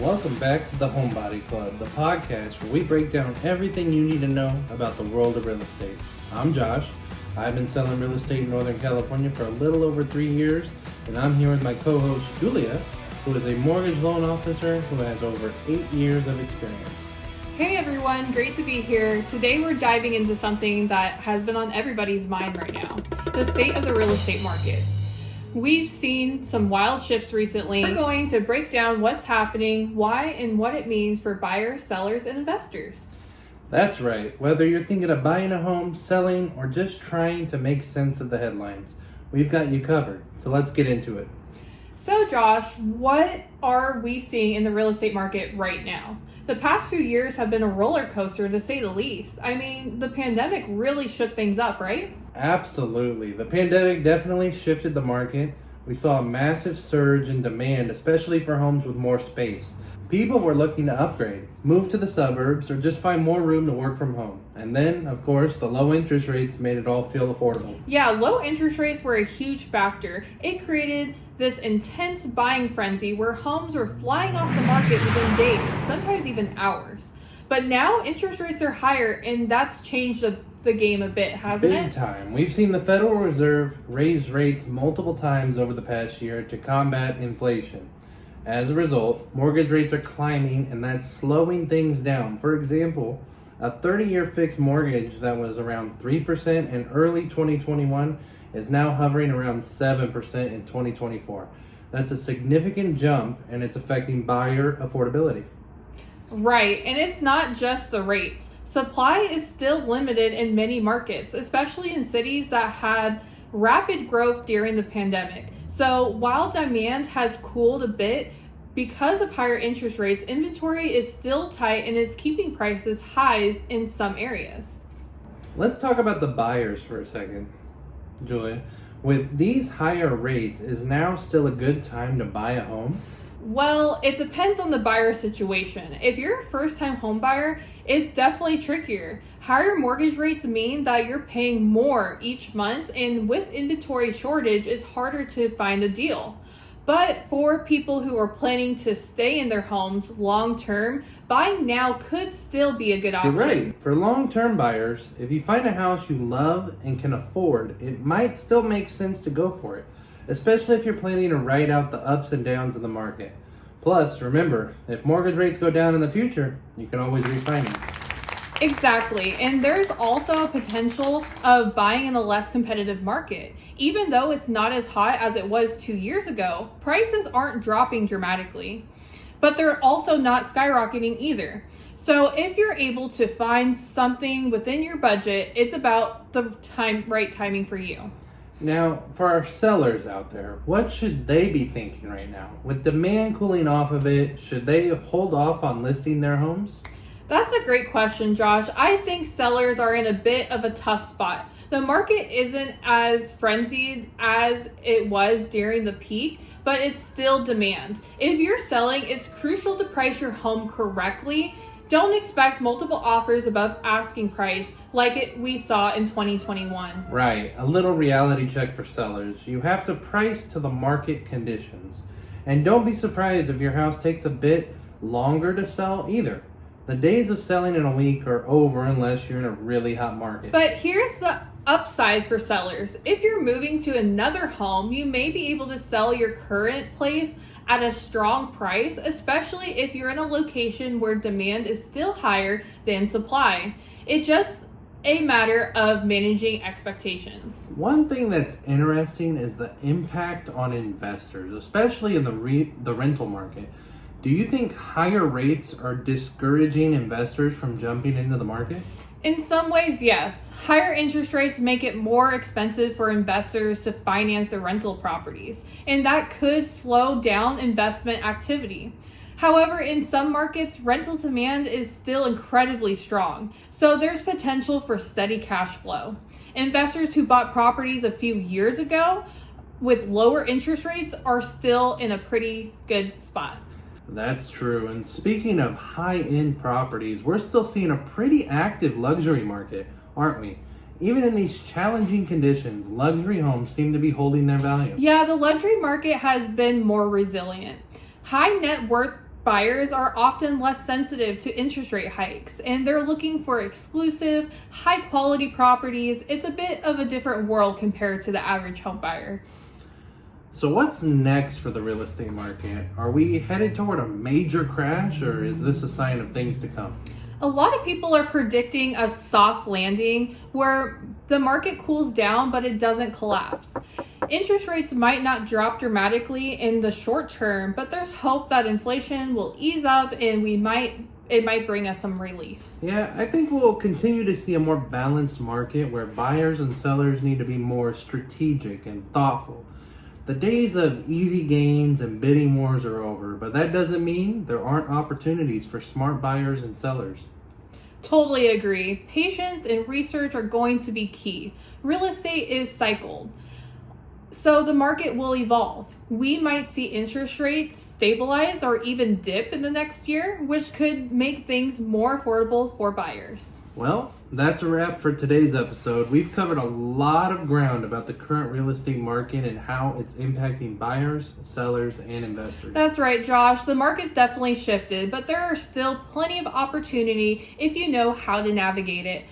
Welcome back to the Homebody Club, the podcast where we break down everything you need to know about the world of real estate. I'm Josh. I've been selling real estate in Northern California for a little over 3 years, and I'm here with my co-host Julia, who is a mortgage loan officer who has over 8 years of experience. Hey everyone, great to be here. Today we're diving into something that has been on everybody's mind right now, the state of the real estate market. We've seen some wild shifts recently. We're going to break down what's happening, why, and what it means for buyers, sellers, and investors. That's right. Whether you're thinking of buying a home, selling, or just trying to make sense of the headlines, we've got you covered. So let's get into it. So Josh, what are we seeing in the real estate market right now? The past few years have been a roller coaster to say the least. I mean, the pandemic really shook things up, right? Absolutely. The pandemic definitely shifted the market. We saw a massive surge in demand, especially for homes with more space. People were looking to upgrade, move to the suburbs, or just find more room to work from home. And then, of course, the low interest rates made it all feel affordable. Yeah, low interest rates were a huge factor. It created this intense buying frenzy where homes were flying off the market within days, sometimes even hours. But now interest rates are higher, and that's changed the game a bit, hasn't it? Big time. We've seen the Federal Reserve raise rates multiple times over the past year to combat inflation. As a result, mortgage rates are climbing, and that's slowing things down. For example, a 30-year fixed mortgage that was around 3% in early 2021 is now hovering around 7% in 2024. That's a significant jump, and it's affecting buyer affordability. Right, and it's not just the rates. Supply is still limited in many markets, especially in cities that had rapid growth during the pandemic. So while demand has cooled a bit, because of higher interest rates, inventory is still tight and is keeping prices high in some areas. Let's talk about the buyers for a second, Julia. With these higher rates, is now still a good time to buy a home? Well, it depends on the buyer situation. If you're a first-time home buyer, it's definitely trickier. Higher mortgage rates mean that you're paying more each month, and with inventory shortage, it's harder to find a deal. But for people who are planning to stay in their homes long-term, buying now could still be a good option. You're right. For long-term buyers, if you find a house you love and can afford, it might still make sense to go for it, especially if you're planning to ride out the ups and downs of the market. Plus, remember, if mortgage rates go down in the future, you can always refinance. Exactly, and there's also a potential of buying in a less competitive market. Even though it's not as hot as it was 2 years ago, prices aren't dropping dramatically, but they're also not skyrocketing either. So if you're able to find something within your budget, it's about the right timing for you. Now, for our sellers out there, what should they be thinking right now? With demand cooling off a bit, should they hold off on listing their homes? That's a great question, Josh. I think sellers are in a bit of a tough spot. The market isn't as frenzied as it was during the peak, but it's still demand. If you're selling, it's crucial to price your home correctly. Don't expect multiple offers above asking price like we saw in 2021. Right, a little reality check for sellers. You have to price to the market conditions. And don't be surprised if your house takes a bit longer to sell either. The days of selling in a week are over unless you're in a really hot market. But here's the upside for sellers. If you're moving to another home, you may be able to sell your current place at a strong price, especially if you're in a location where demand is still higher than supply. It's just a matter of managing expectations. One thing that's interesting is the impact on investors, especially in the rental market. Do you think higher rates are discouraging investors from jumping into the market? In some ways, yes. Higher interest rates make it more expensive for investors to finance their rental properties, and that could slow down investment activity. However, in some markets, rental demand is still incredibly strong, so there's potential for steady cash flow. Investors who bought properties a few years ago with lower interest rates are still in a pretty good spot. That's true. And speaking of high-end properties, we're still seeing a pretty active luxury market, aren't we? Even in these challenging conditions, luxury homes seem to be holding their value. Yeah, the luxury market has been more resilient. High net worth buyers are often less sensitive to interest rate hikes, and they're looking for exclusive, high-quality properties. It's a bit of a different world compared to the average home buyer. So what's next for the real estate market? Are we headed toward a major crash, or is this a sign of things to come? A lot of people are predicting a soft landing where the market cools down but it doesn't collapse. Interest rates might not drop dramatically in the short term, but there's hope that inflation will ease up and it might bring us some relief. Yeah, I think we'll continue to see a more balanced market where buyers and sellers need to be more strategic and thoughtful. The days of easy gains and bidding wars are over, but that doesn't mean there aren't opportunities for smart buyers and sellers. Totally agree. Patience and research are going to be key. Real estate is cycled, so the market will evolve. We might see interest rates stabilize or even dip in the next year, which could make things more affordable for buyers. Well, that's a wrap for today's episode. We've covered a lot of ground about the current real estate market and how it's impacting buyers, sellers, and investors. That's right, Josh. The market definitely shifted, but there are still plenty of opportunity if you know how to navigate it.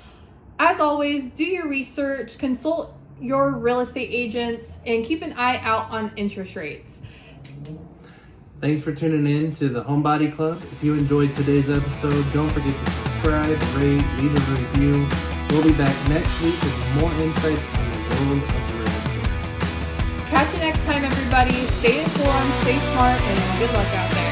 As always, do your research, consult your real estate agents, and keep an eye out on interest rates. Thanks for tuning in to the Homebody Club. If you enjoyed today's episode, don't forget to subscribe, rate, leave a review. We'll be back next week with more insights on the world of real estate. Catch you next time, everybody. Stay informed, stay smart, and good luck out there.